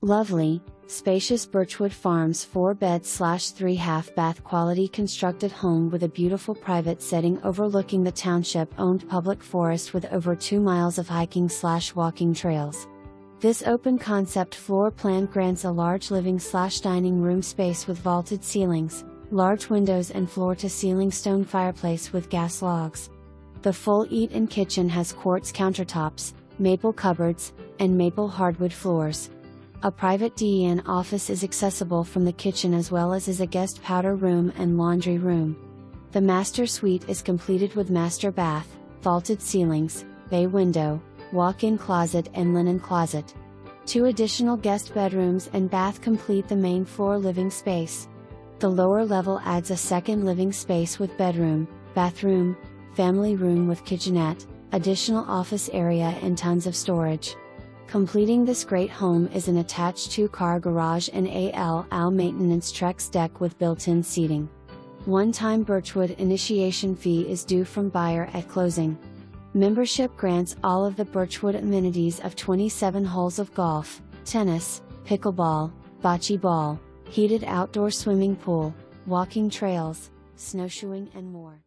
Lovely, spacious Birchwood Farms 4-bed/3-half-bath quality constructed home with a beautiful private setting overlooking the township-owned public forest with over 2 miles of hiking/walking trails. This open concept floor plan grants a large living/dining room space with vaulted ceilings, large windows and floor-to-ceiling stone fireplace with gas logs. The full eat-in kitchen has quartz countertops, maple cupboards, and maple hardwood floors. A private den office is accessible from the kitchen as well as is a guest powder room and laundry room. The master suite is completed with master bath, vaulted ceilings, bay window, walk-in closet and linen closet. 2 additional guest bedrooms and bath complete the main floor living space. The lower level adds a second living space with bedroom, bathroom, family room with kitchenette, additional office area and tons of storage. Completing this great home is an attached 2-car garage and AL maintenance Trex deck with built-in seating. One-time Birchwood initiation fee is due from buyer at closing. Membership grants all of the Birchwood amenities of 27 holes of golf, tennis, pickleball, bocce ball, heated outdoor swimming pool, walking trails, snowshoeing and more.